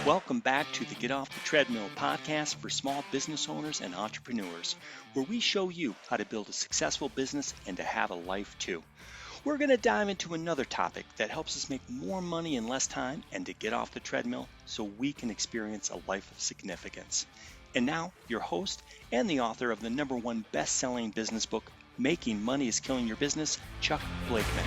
Welcome back to the Get Off the Treadmill podcast for small business owners and entrepreneurs, where we show you how to build a successful business and to have a life too. We're going to dive into another topic that helps us make more money in less time and to get off the treadmill so we can experience a life of significance. And now, your host and the author of the #1 best-selling business book, Making Money is Killing Your Business, Chuck Blakeman.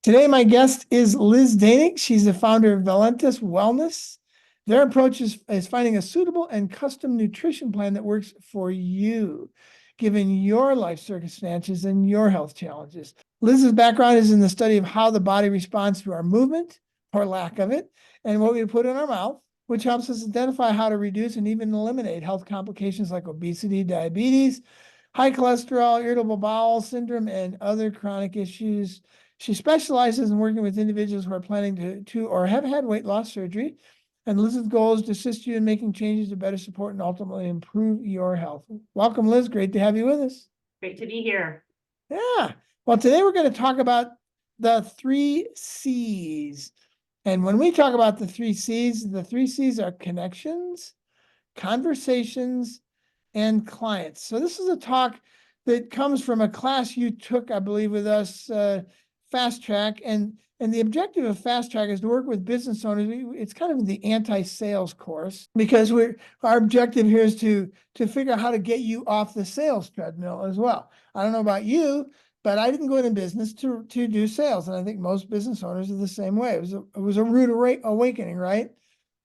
Today, my guest is Liz Daeninck. She's the founder of Valentis Wellness. Their approach is finding a suitable and custom nutrition plan that works for you, given your life circumstances and your health challenges. Liz's background is in the study of how the body responds to our movement, or lack of it, and what we put in our mouth, which helps us identify how to reduce and even eliminate health complications like obesity, diabetes, high cholesterol, irritable bowel syndrome, and other chronic issues. She specializes in working with individuals who are planning to or have had weight loss surgery. And Liz's goal is to assist you in making changes to better support and ultimately improve your health. Welcome, Liz. Great to have you with us. Great to be here. Yeah. Well, today we're going to talk about the 3 C's. And when we talk about the 3 C's, the 3 C's are connections, conversations, and clients. So this is a talk that comes from a class you took, I believe, with us, Fast Track, and the objective of Fast Track is to work with business owners. It's kind of the anti-sales course, because our objective here is to figure out how to get you off the sales treadmill as well. I don't know about you, but I didn't go into business to do sales, and I think most business owners are the same way. It was a rude awakening, right?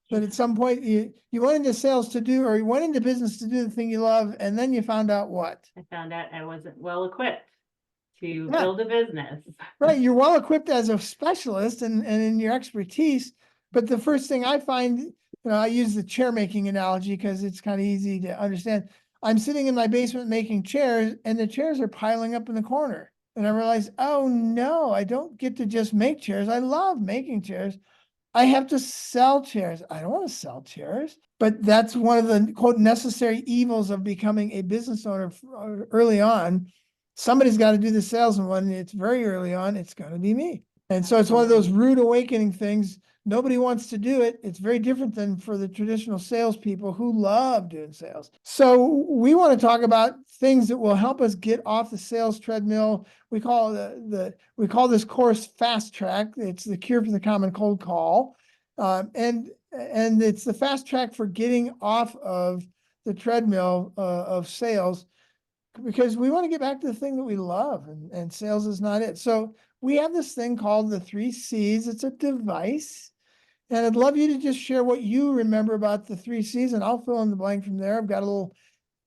But at some point you went into sales to do, or you went into business to do the thing you love, and then you found out what? I found out I wasn't well equipped to build a business. Right. You're well equipped as a specialist and in your expertise. But the first thing I find, I use the chair making analogy because it's kind of easy to understand. I'm sitting in my basement making chairs, and the chairs are piling up in the corner. And I realize, oh no, I don't get to just make chairs. I love making chairs. I have to sell chairs. I don't want to sell chairs. But that's one of the, quote, necessary evils of becoming a business owner early on. Somebody's got to do the sales, and when it's very early on, it's going to be me. And so it's one of those rude awakening things. Nobody wants to do it. It's very different than for the traditional salespeople who love doing sales. So we want to talk about things that will help us get off the sales treadmill. We call this course Fast Track. It's the cure for the common cold call, and it's the fast track for getting off of the treadmill of sales, because we want to get back to the thing that we love, and sales is not it. So we have this thing called the 3 C's. It's a device. And I'd love you to just share what you remember about the 3 C's, and I'll fill in the blank from there. I've got a little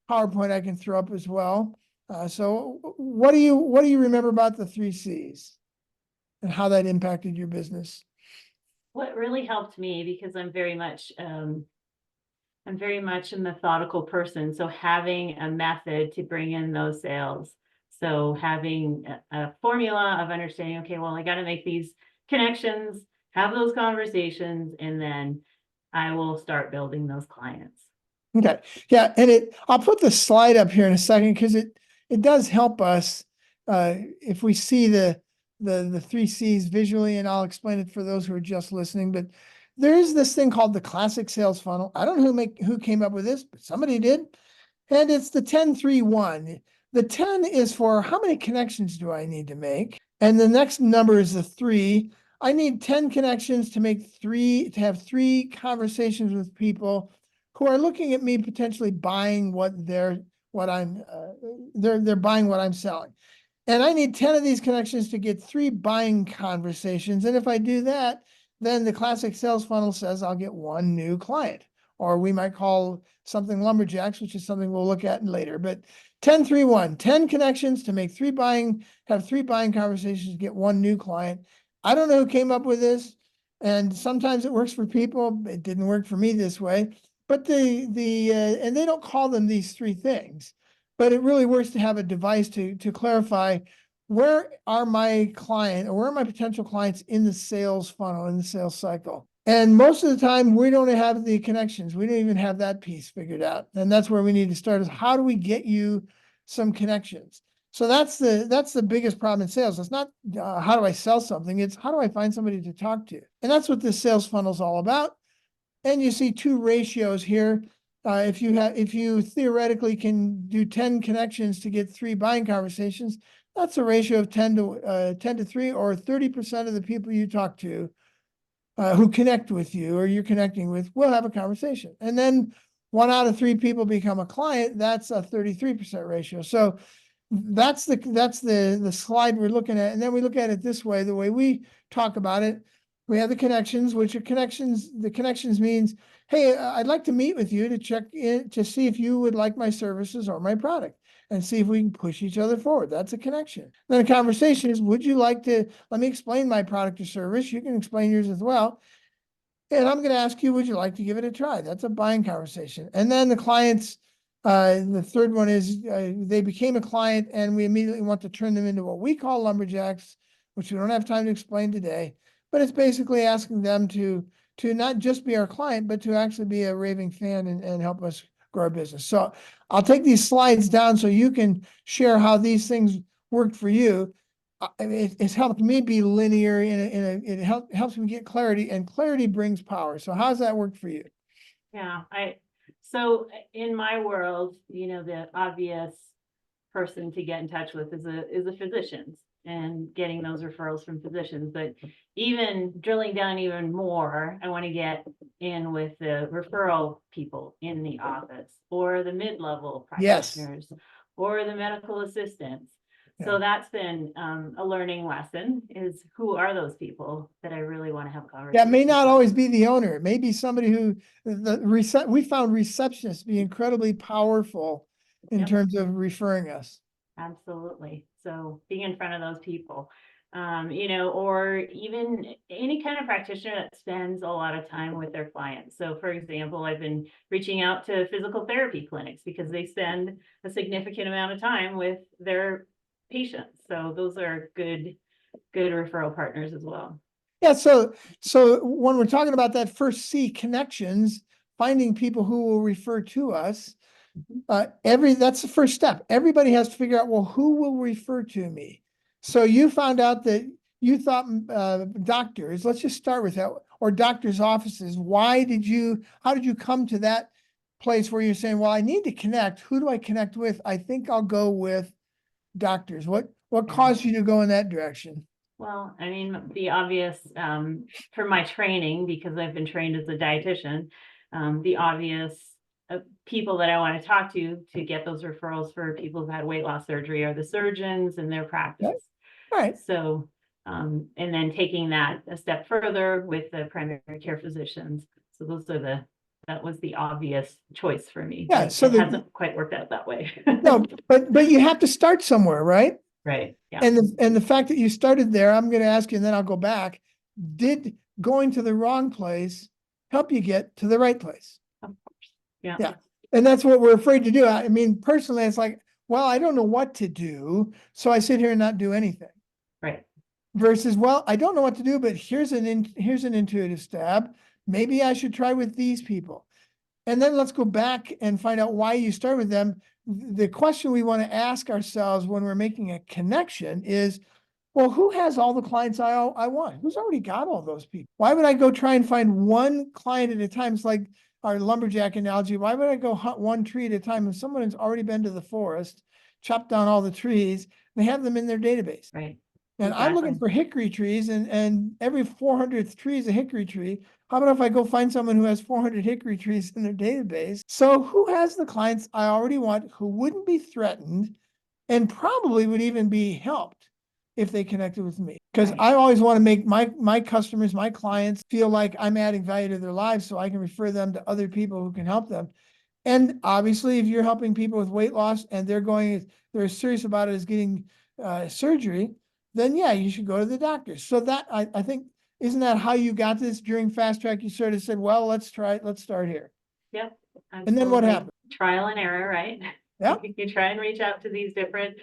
PowerPoint I can throw up as well. So what do you remember about the 3 C's and how that impacted your business? What really helped me, because I'm very much a methodical person. So having a method to bring in those sales. So having a formula of understanding, okay, well, I got to make these connections, have those conversations, and then I will start building those clients. Okay. Yeah. And I'll put the slide up here in a second, because it does help us if we see the 3 C's visually, and I'll explain it for those who are just listening. But there is this thing called the classic sales funnel. I don't know who came up with this, but somebody did. And it's the 10-3-1. The 10 is for how many connections do I need to make? And the next number is the 3. I need 10 connections to have 3 conversations with people who are looking at me potentially buying they're buying what I'm selling. And I need 10 of these connections to get 3 buying conversations. And if I do that, then the classic sales funnel says I'll get 1 new client, or we might call something lumberjacks, which is something we'll look at later. But 10-3-1, 10 connections to make 3 buying conversations, get 1 new client. I don't know who came up with this, and sometimes it works for people. It didn't work for me this way. But and they don't call them these 3 things, but it really works to have a device to clarify where are my potential clients in the sales funnel, in the sales cycle. And most of the time, we don't have the connections. We don't even have that piece figured out. And that's where we need to start, is how do we get you some connections? So that's the biggest problem in sales. It's not how do I sell something? It's how do I find somebody to talk to? And that's what this sales funnel is all about. And you see two ratios here. If you theoretically can do 10 connections to get 3 buying conversations, that's a ratio of 10 to 3, or 30% of the people you talk to who connect with you or you're connecting with will have a conversation. And then 1 out of 3 people become a client. That's a 33% ratio. So that's the slide we're looking at. And then we look at it this way, the way we talk about it. We have the connections, which are connections. The connections means, hey, I'd like to meet with you to check in to see if you would like my services or my product and see if we can push each other forward. That's a connection. Then a conversation is, would you like to, let me explain my product or service. You can explain yours as well. And I'm going to ask you, would you like to give it a try? That's a buying conversation. And then the clients, the third one is they became a client and we immediately want to turn them into what we call lumberjacks, which we don't have time to explain today. But it's basically asking them to not just be our client, but to actually be a raving fan and help us grow our business. So I'll take these slides down so you can share how these things worked for you. It's helped me be linear it helps me get clarity, and clarity brings power. So how's that work for you? Yeah, so in my world, the obvious person to get in touch with is a physician and getting those referrals from physicians. But even drilling down even more, I want to get in with the referral people in the office or the mid-level practitioners or the medical assistants. So that's been a learning lesson, is who are those people that I really want to have a conversation Yeah, it may not with. always be the owner. It may be somebody who we found receptionists be incredibly powerful in terms of referring us. Absolutely. So being in front of those people, or even any kind of practitioner that spends a lot of time with their clients. So for example, I've been reaching out to physical therapy clinics because they spend a significant amount of time with their patients. So those are good referral partners as well. Yeah, so when we're talking about that first C, connections, finding people who will refer to us, that's the first step. Everybody has to figure out, well, who will refer to me? So you found out that you thought doctors, let's just start with that, or doctors' offices. How did you come to that place where you're saying, well, I need to connect. Who do I connect with? I think I'll go with doctors. What caused you to go in that direction? Well, I mean, the obvious, for my training, because I've been trained as a dietitian, the obvious people that I want to talk to get those referrals for people who've had weight loss surgery are the surgeons and their practice. Okay. Right. So, and then taking that a step further with the primary care physicians. So that was the obvious choice for me. Yeah. So it hasn't quite worked out that way. No, but you have to start somewhere, right? Right. Yeah. And the fact that you started there, I'm going to ask you, and then I'll go back. Did going to the wrong place help you get to the right place? Of course. Yeah. Yeah. And that's what we're afraid to do. I mean, personally, it's like, well, I don't know what to do, so I sit here and not do anything. Right. Versus, well, I don't know what to do, but here's an intuitive stab. Maybe I should try with these people. And then let's go back and find out why you start with them. The question we want to ask ourselves when we're making a connection is, well, who has all the clients I want? Who's already got all those people? Why would I go try and find one client at a time? It's like our lumberjack analogy. Why would I go hunt one tree at a time if someone has already been to the forest, chopped down all the trees, they have them in their database? Right. And exactly. I'm looking for hickory trees, and every 400th tree is a hickory tree. How about if I go find someone who has 400 hickory trees in their database? So who has the clients I already want, who wouldn't be threatened and probably would even be helped if they connected with me? Because Right. I always want to make my customers, my clients, feel like I'm adding value to their lives so I can refer them to other people who can help them. And obviously, if you're helping people with weight loss and they're serious about it as getting surgery, then yeah, you should go to the doctor. So that I think, isn't that how you got this during Fast Track? You sort of said, well, let's start here. Yep. Absolutely. And then what happened? Trial and error, right? Yeah. You try and reach out to these different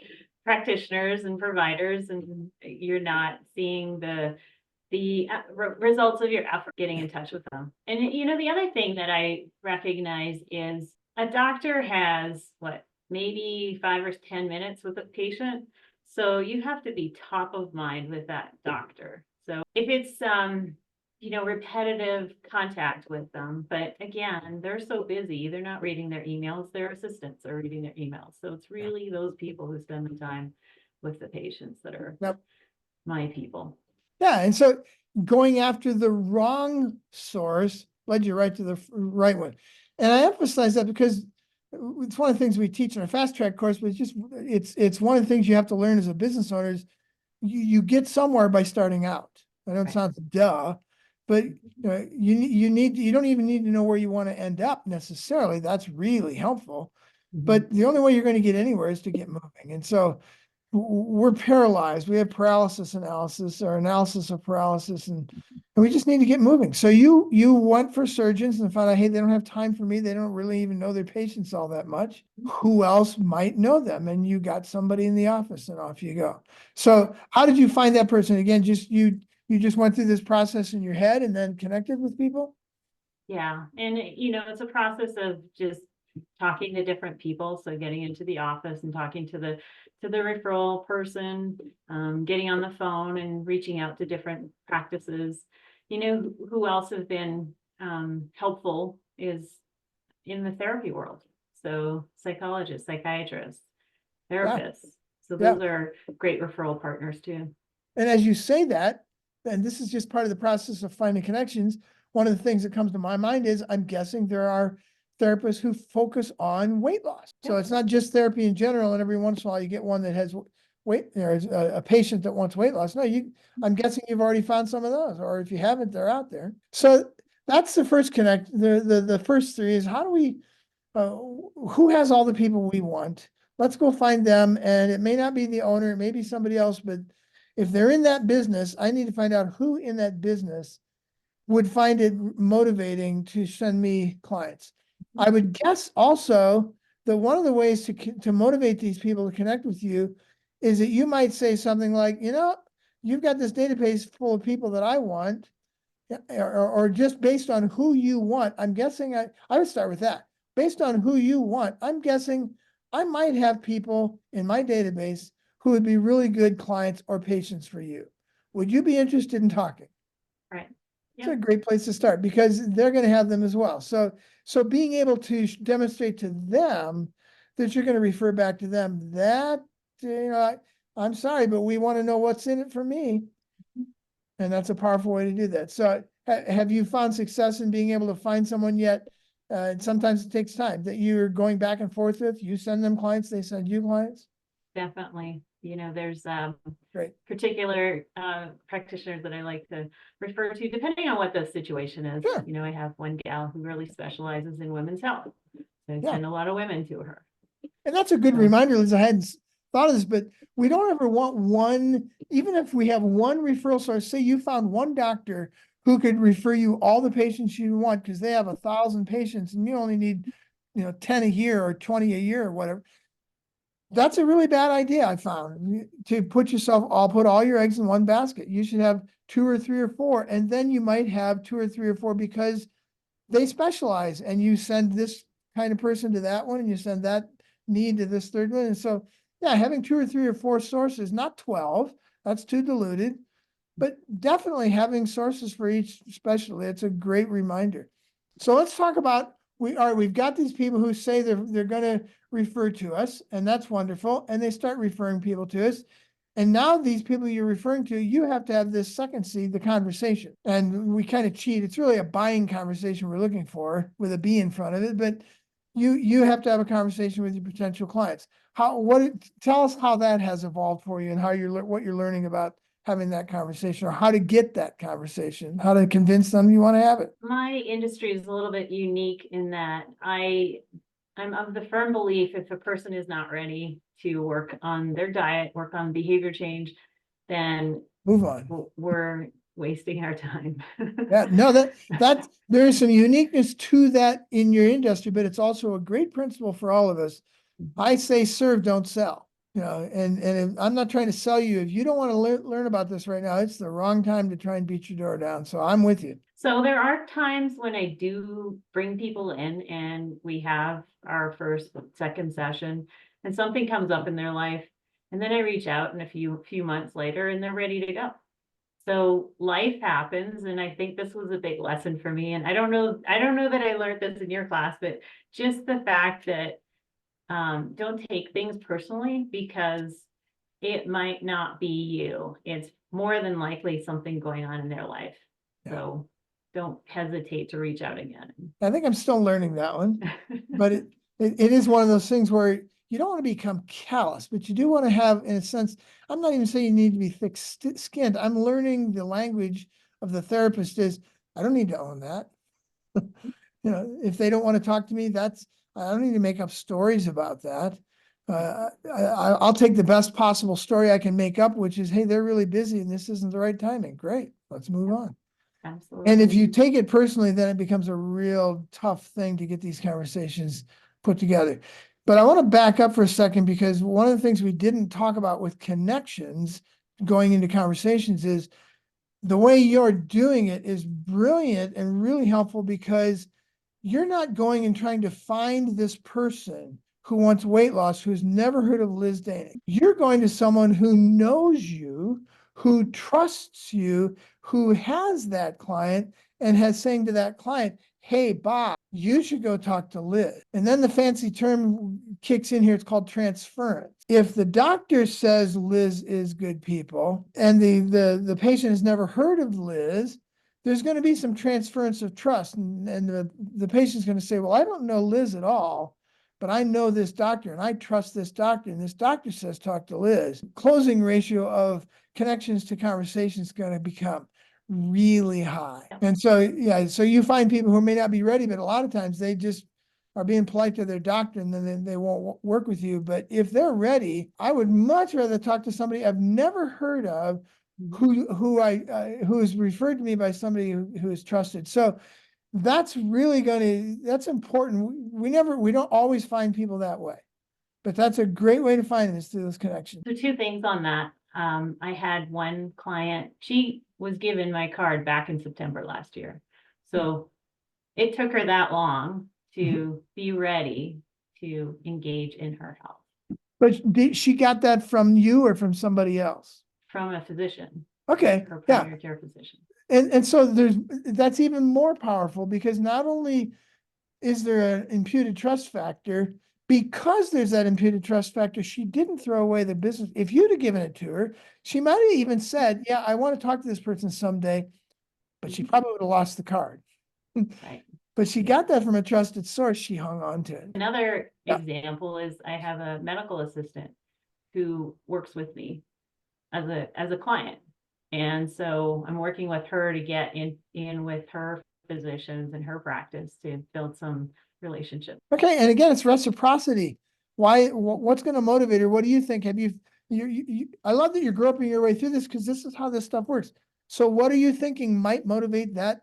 practitioners and providers, and you're not seeing the results of your effort getting in touch with them. And the other thing that I recognize is a doctor has maybe 5 or 10 minutes with a patient. So you have to be top of mind with that doctor. So if it's, repetitive contact with them, but again, they're so busy, they're not reading their emails, their assistants are reading their emails. So it's really those people who spend the time with the patients that are Yep. my people. Yeah, and so going after the wrong source led you right to the right one. And I emphasize that because it's one of the things we teach in our fast track course, but it's one of the things you have to learn as a business owner is you get somewhere by starting out. I know it sounds duh, but you don't even need to know where you want to end up necessarily. That's really helpful. But the only way you're going to get anywhere is to get moving. And so we're paralyzed. We have paralysis analysis or analysis of paralysis, and we just need to get moving. So you went for surgeons and found out, hey, they don't have time for me. They don't really even know their patients all that much. Who else might know them? And you got somebody in the office, and off you go. So how did you find that person? Again, you just went through this process in your head and then connected with people? Yeah, and it's a process of just talking to different people. So getting into the office and talking to the referral person, getting on the phone and reaching out to different practices. Who else have been helpful is in the therapy world. So psychologists, psychiatrists, therapists. So those are great referral partners too. And as you say that, and this is just part of the process of finding connections, one of the things that comes to my mind is I'm guessing there are therapists who focus on weight loss. So it's not just therapy in general, and every once in a while you get one that has weight, there's a patient that wants weight loss. No, I'm guessing you've already found some of those, or if you haven't, they're out there. So that's the first connect. The first three is how do we, who has all the people we want? Let's go find them. And it may not be the owner, it may be somebody else, but if they're in that business, I need to find out who in that business would find it motivating to send me clients. I would guess also that one of the ways to motivate these people to connect with you is that you might say something like, you've got this database full of people that I want, or just based on who you want. I'm guessing I would start with that. Based on who you want, I'm guessing I might have people in my database who would be really good clients or patients for you. Would you be interested in talking? Right. It's a great place to start because they're going to have them as well. So being able to demonstrate to them that you're going to refer back to them, that, I'm sorry, but we want to know what's in it for me. And that's a powerful way to do that. So have you found success in being able to find someone yet? Sometimes it takes time that you're going back and forth with. You send them clients, they send you clients. Definitely. There's Great. particular practitioners that I like to refer to, depending on what the situation is. Sure. I have one gal who really specializes in women's health. So I send a lot of women to her. And that's a good reminder, Liz. I hadn't thought of this, but we don't ever want one, even if we have one referral source, say you found one doctor who could refer you all the patients you want because they have 1,000 patients and you only need, 10 a year or 20 a year or whatever. That's a really bad idea, I found, to put all your eggs in one basket. You should have 2 or 3 or 4, and then you might have 2 or 3 or 4 because they specialize, and you send this kind of person to that one, and you send that need to this third one. And so, having 2 or 3 or 4 sources, not 12, that's too diluted, but definitely having sources for each specialty. It's a great reminder. So let's talk about, we've got these people who say they're going to refer to us, and that's wonderful. And they start referring people to us. And now these people you're referring to, you have to have this second C, the conversation. And we kind of cheat. It's really a buying conversation we're looking for with a B in front of it, but you have to have a conversation with your potential clients. Tell us how that has evolved for you and what you're learning about having that conversation, or how to get that conversation, how to convince them you want to have it. My industry is a little bit unique in that I'm of the firm belief if a person is not ready to work on their diet, work on behavior change, then move on. We're wasting our time. No, that there is some uniqueness to that in your industry, but it's also a great principle for all of us. I say serve, don't sell. You know, and I'm not trying to sell you. If you don't want to learn about this right now, it's the wrong time to try and beat your door down. So I'm with you. So there are times when I do bring people in and we have our first, second session, and something comes up in their life, and then I reach out in a few months later and they're ready to go. So life happens, and I think this was a big lesson for me. And I don't know that I learned this in your class, but just the fact that don't take things personally, because it might not be you. It's more than likely something going on in their life. Yeah. So don't hesitate to reach out again. I think I'm still learning that one, but it is one of those things where you don't want to become callous, but you do want to have, in a sense, I'm not even saying you need to be thick-skinned. I'm learning the language of the therapist is, I don't need to own that. You know, if they don't want to talk to me, I don't need to make up stories about that. I'll take the best possible story I can make up, which is, hey, they're really busy and this isn't the right timing. Great, let's move on. Absolutely. And if you take it personally, then it becomes a real tough thing to get these conversations put together. But I want to back up for a second, because one of the things we didn't talk about with connections going into conversations is the way you're doing it is brilliant and really helpful, because you're not going and trying to find this person who wants weight loss, who's never heard of Liz Daeninck. You're going to someone who knows you, who trusts you, who has that client and has saying to that client, hey, Bob, you should go talk to Liz. And then the fancy term kicks in here. It's called transference. If the doctor says Liz is good people and the patient has never heard of Liz, there's going to be some transference of trust. And the patient's going to say, well, I don't know Liz at all, but I know this doctor and I trust this doctor. And this doctor says, talk to Liz. Closing ratio of connections to conversations is going to become really high. And so, yeah, so you find people who may not be ready, but a lot of times they just are being polite to their doctor and then they won't work with you. But if they're ready, I would much rather talk to somebody I've never heard of, who is referred to me by somebody who is trusted. So that's really that's important. We don't always find people that way, but that's a great way to find them, is through those connections. So two things on that. I had one client, she was given my card back in September last year. So it took her that long to be ready to engage in her health. But she got that from you or from somebody else? From a physician. Okay, Her yeah. primary care physician. And so that's even more powerful, because not only is there an imputed trust factor, because there's that imputed trust factor, she didn't throw away the business. If you'd have given it to her, she might have even said, yeah, I want to talk to this person someday, but she probably would have lost the card. Right. But she got that from a trusted source. She hung on to it. Another example is I have a medical assistant who works with me as a client. And so I'm working with her to get in with her physicians and her practice to build some relationship. Okay. And again, it's reciprocity. What's going to motivate her? What do you think? I love that you're groping your way through this, because this is how this stuff works. So what are you thinking might motivate that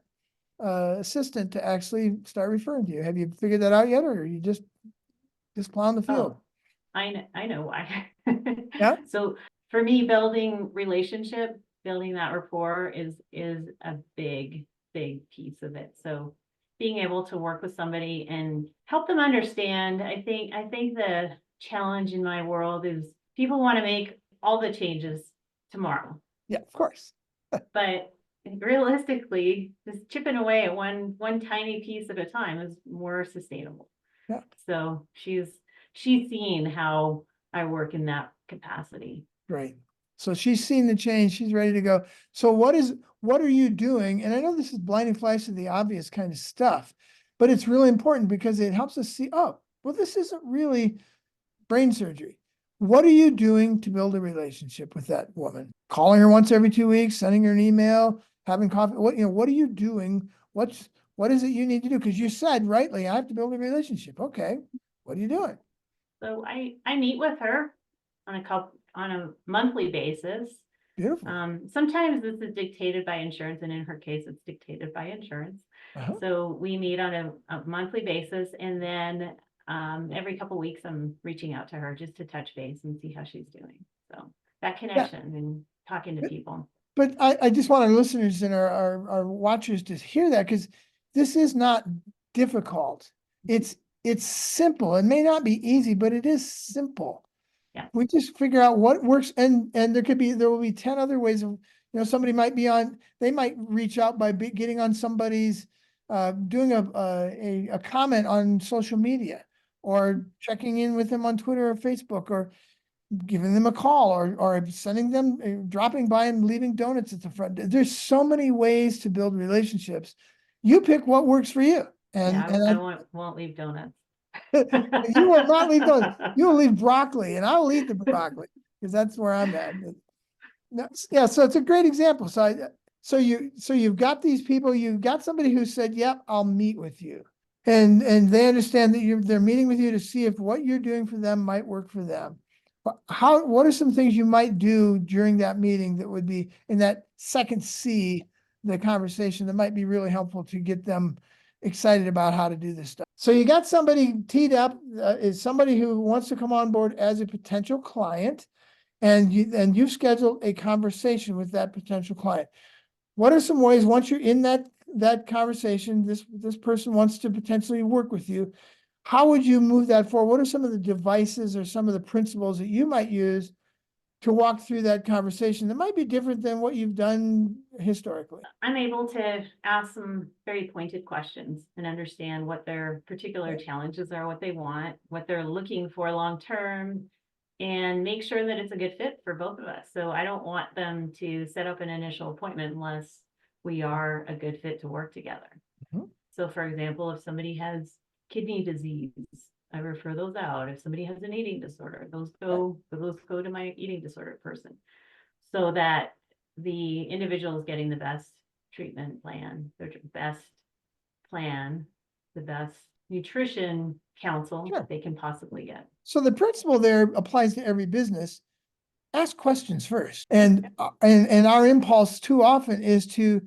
assistant to actually start referring to you? Have you figured that out yet, or are you just plowing the field? Oh, I know why. Yeah. So for me, building relationship, building that rapport is a big piece of it. So being able to work with somebody and help them understand, I think the challenge in my world is people want to make all the changes tomorrow. Yeah, of course. But realistically, just chipping away at one tiny piece at a time is more sustainable. Yeah. So she's seen how I work in that capacity. Great. So she's seen the change. She's ready to go. So what are you doing? And I know this is blinding flash of the obvious kind of stuff, but it's really important, because it helps us see, oh, well, this isn't really brain surgery. What are you doing to build a relationship with that woman? Calling her once every 2 weeks, sending her an email, having coffee. What are you doing? What is it you need to do? Because you said rightly, I have to build a relationship. Okay. What are you doing? So I meet with her on a monthly basis. Beautiful. Sometimes this is dictated by insurance, and in her case, it's dictated by insurance. Uh-huh. So we meet on a monthly basis, and then every couple weeks, I'm reaching out to her just to touch base and see how she's doing. So that connection and talking to people. But I just want our listeners and our watchers to hear that, because this is not difficult. It's simple. It may not be easy, but it is simple. Yeah. We just figure out what works, and there will be 10 other ways of, somebody might be on, they might reach out by getting on somebody's, doing a comment on social media, or checking in with them on Twitter or Facebook, or giving them a call, or sending them, dropping by and leaving donuts at the front. There's so many ways to build relationships. You pick what works for you. And, Yeah, I won't leave donuts. you will not leave donuts. You will leave broccoli, and I'll eat the broccoli, because that's where I'm at. Yeah, so it's a great example. So you've got these people, you've got somebody who said, yep, I'll meet with you. And they understand that they're meeting with you to see if what you're doing for them might work for them. What are some things you might do during that meeting that would be in that second C, the conversation, that might be really helpful to get them excited about how to do this stuff? So you got somebody teed up, is somebody who wants to come on board as a potential client, and you've scheduled a conversation with that potential client. What are some ways, once you're in that conversation, this person wants to potentially work with you, how would you move that forward? What are some of the devices or some of the principles that you might use to walk through that conversation that might be different than what you've done historically? I'm able to ask some very pointed questions and understand what their particular challenges are, what they want, what they're looking for long-term, and make sure that it's a good fit for both of us. So I don't want them to set up an initial appointment unless we are a good fit to work together. Mhm. So for example, if somebody has kidney disease, I refer those out. If somebody has an eating disorder, those go to my eating disorder person, so that the individual is getting the best treatment plan, the best nutrition counsel Sure. they can possibly get. So the principle there applies to every business. Ask questions first. And our impulse too often is to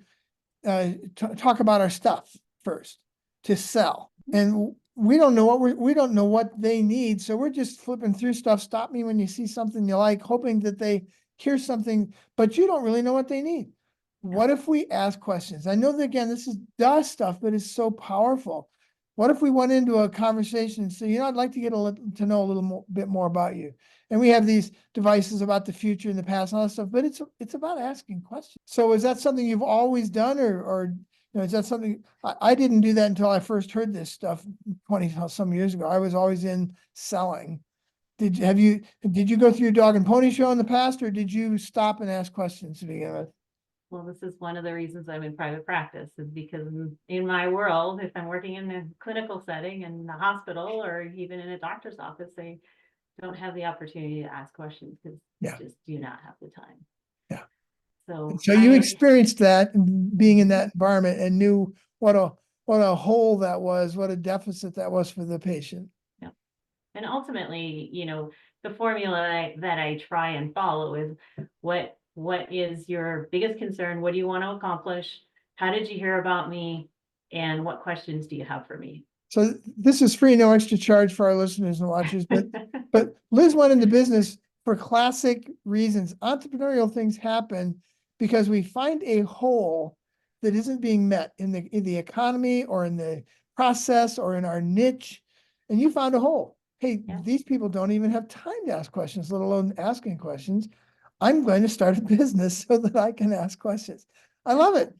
talk about our stuff first, to sell. And we don't know what they need. So we're just flipping through stuff. Stop me when you see something you like, hoping that they hear something, but you don't really know what they need. What if we ask questions? I know that, again, this is duh stuff, but it's so powerful. What if we went into a conversation and said, I'd like to get to know a little bit more about you. And we have these devices about the future and the past and all that stuff, but it's about asking questions. So is that something you've always done, or is that something? I didn't do that until I first heard this stuff 20 some years ago. I was always in selling. Did you go through your dog and pony show in the past, or did you stop and ask questions to begin with? Well, this is one of the reasons I'm in private practice, is because in my world, if I'm working in a clinical setting in the hospital or even in a doctor's office, they don't have the opportunity to ask questions because they just do not have the time. Yeah. So you experienced that being in that environment and knew what a hole that was, what a deficit that was for the patient. Yeah. And ultimately, the formula that I try and follow is what is your biggest concern? What do you want to accomplish? How did you hear about me? And what questions do you have for me? So this is free, no extra charge for our listeners and watchers, but Liz went into business for classic reasons. Entrepreneurial things happen because we find a hole that isn't being met in the economy or in the process or in our niche, and you found a hole. Hey, these people don't even have time to ask questions, let alone asking questions. I'm going to start a business so that I can ask questions. I love it.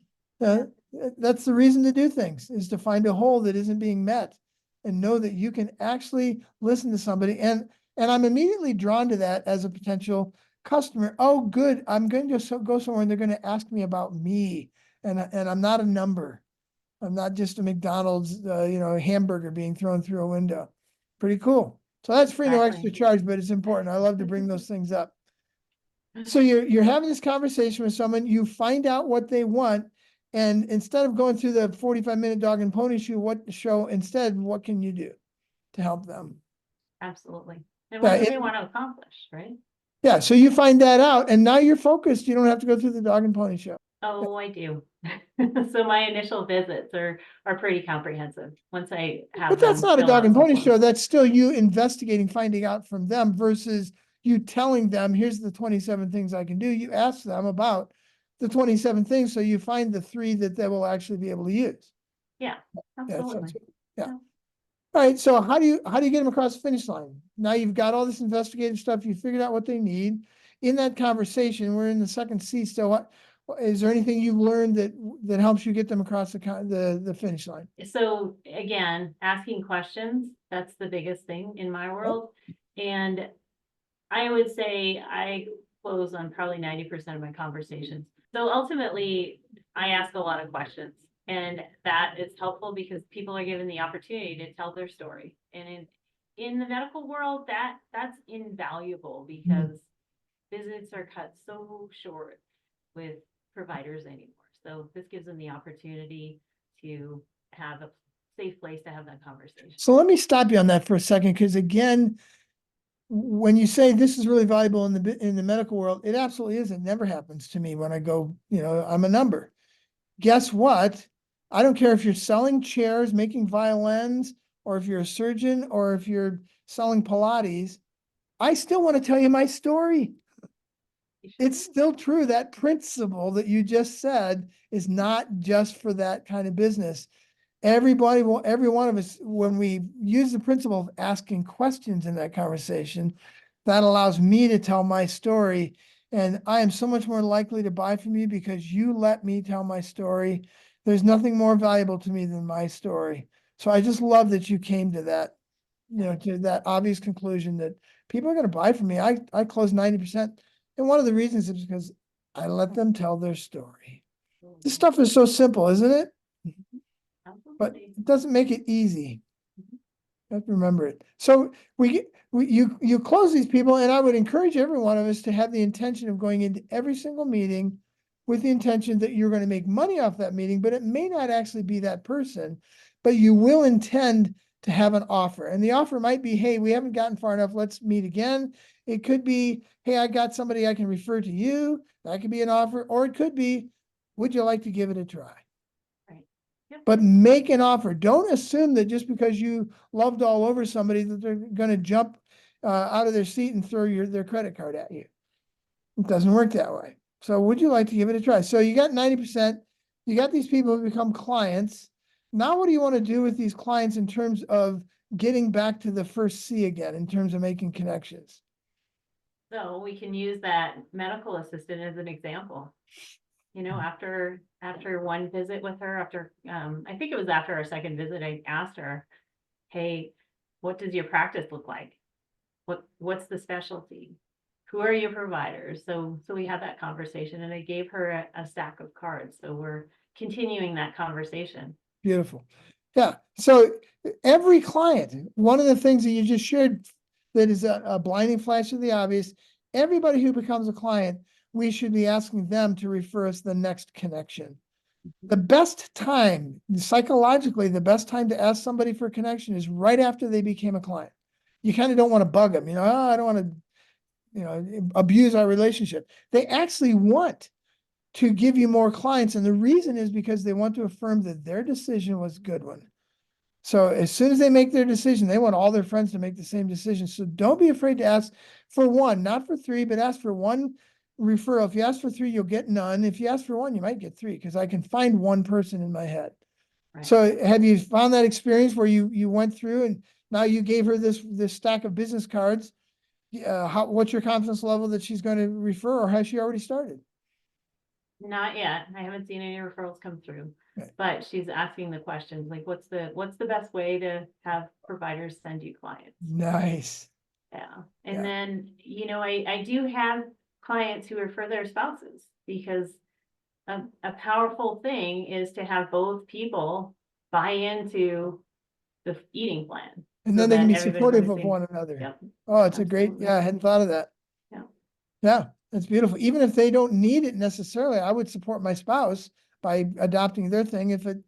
That's the reason to do things, is to find a hole that isn't being met and know that you can actually listen to somebody. And I'm immediately drawn to that as a potential customer. Oh, good. I'm going to go somewhere and they're going to ask me about me. And I'm not a number. I'm not just a McDonald's, hamburger being thrown through a window. Pretty cool. So that's free, no extra charge, but it's important. I love to bring those things up. So you're having this conversation with someone, you find out what they want, and instead of going through the 45-minute dog and pony show, instead, what can you do to help them? Absolutely. And what do they want to accomplish, right? Yeah, so you find that out, and now you're focused. You don't have to go through the dog and pony show. Oh, I do. So my initial visits are pretty comprehensive, once I have But that's them not a fill dog out and some pony forms. show. That's still you investigating, finding out from them versus you telling them, here's the 27 things I can do. You ask them about the 27 things, so you find the 3 that they will actually be able to use. Yeah, Yeah, absolutely. yeah. Yeah. All right, so how do you get them across the finish line? Now you've got all this investigative stuff, you figured out what they need. In that conversation, we're in the second C still. What is there anything you've learned that helps you get them across the finish line? So again, asking questions, that's the biggest thing in my world. And I would say I close on probably 90% of my conversations. So ultimately, I ask a lot of questions, and that is helpful because people are given the opportunity to tell their story. And in the medical world, that's invaluable because visits are cut so short with providers anymore. So this gives them the opportunity to have a safe place to have that conversation. So let me stop you on that for a second, because again, when you say this is really valuable in the medical world, it absolutely is. It never happens to me when I go, I'm a number. Guess what? I don't care if you're selling chairs, making violins, or if you're a surgeon, or if you're selling Pilates. I still want to tell you my story. It's still true. That principle that you just said is not just for that kind of business. Every one of us, when we use the principle of asking questions in that conversation, that allows me to tell my story. And I am so much more likely to buy from you because you let me tell my story. There's nothing more valuable to me than my story. So I just love that you came to that, to that obvious conclusion that people are going to buy from me. I close 90%. And one of the reasons is because I let them tell their story. This stuff is so simple, isn't it? But it doesn't make it easy. You have to remember it. So you close these people, and I would encourage every one of us to have the intention of going into every single meeting with the intention that you're going to make money off that meeting, but it may not actually be that person, but you will intend to have an offer. And the offer might be, hey, we haven't gotten far enough, let's meet again. It could be, hey, I got somebody I can refer to you. That could be an offer, or it could be, would you like to give it a try? But make an offer. Don't assume that just because you loved all over somebody that they're going to jump out of their seat and throw their credit card at you. It doesn't work that way. So would you like to give it a try? So you got 90%. You got these people who become clients. Now what do you want to do with these clients in terms of getting back to the first C again, in terms of making connections? So we can use that medical assistant as an example. After one visit with her, I think it was after our second visit, I asked her, hey, what does your practice look like? What's the specialty? Who are your providers? So we had that conversation, and I gave her a stack of cards. So we're continuing that conversation. Beautiful. Yeah. So every client, one of the things that you just shared that is a blinding flash of the obvious, everybody who becomes a client, we should be asking them to refer us the next connection. The best time, psychologically, the best time to ask somebody for a connection is right after they became a client. You kind of don't want to bug them, I don't want to, abuse our relationship. They actually want to give you more clients. And the reason is because they want to affirm that their decision was a good one. So as soon as they make their decision, they want all their friends to make the same decision. So don't be afraid to ask for one, not for 3, but ask for one referral. If you ask for 3, you'll get none. If you ask for 1, you might get 3, because I can find one person in my head. Right. So have you found that experience where you went through and now you gave her this stack of business cards? What's your confidence level that she's going to refer, or has she already started? Not yet. I haven't seen any referrals come through. Okay. But she's asking the questions like, what's the best way to have providers send you clients? Nice. Yeah. And then, I do have clients who refer their spouses, because a powerful thing is to have both people buy into the eating plan. And then they can be supportive of one another. Yep. Oh, it's absolutely. I hadn't thought of that. Yeah. Yeah, that's beautiful. Even if they don't need it necessarily, I would support my spouse by adopting their thing if it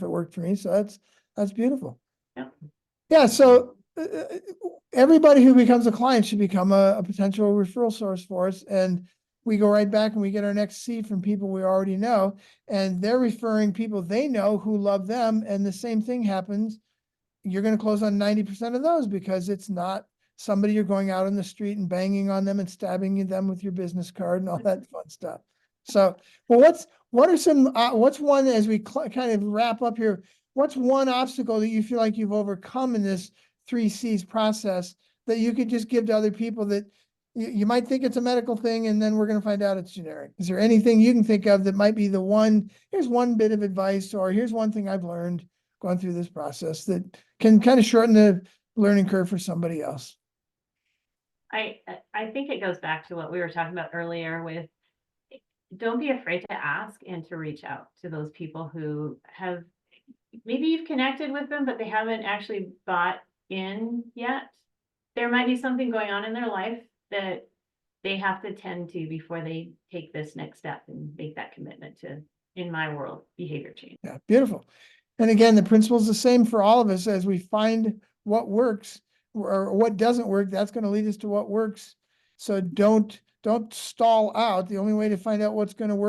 worked for me. So that's beautiful. Yeah. Yeah. So everybody who becomes a client should become a potential referral source for us. And we go right back and we get our next C from people we already know, and they're referring people they know who love them, and the same thing happens. You're going to close on 90% of those because it's not somebody you're going out on the street and banging on them and stabbing them with your business card and all that fun stuff. So, well, what are some, what's one, as we kind of wrap up here, what's one obstacle that you feel like you've overcome in this 3C's process that you could just give to other people that you might think it's a medical thing, and then we're going to find out it's generic? Is there anything you can think of that might be the one, here's one bit of advice, or here's one thing I've learned going through this process that can kind of shorten the learning curve for somebody else? I think it goes back to what we were talking about earlier with, don't be afraid to ask and to reach out to those people who have, maybe you've connected with them, but they haven't actually bought in yet. There might be something going on in their life that they have to tend to before they take this next step and make that commitment to, in my world, behavior change. Yeah, beautiful. And again, the principle is the same for all of us. As we find what works or what doesn't work, that's going to lead us to what works. So don't stall out. The only way to find out what's going to work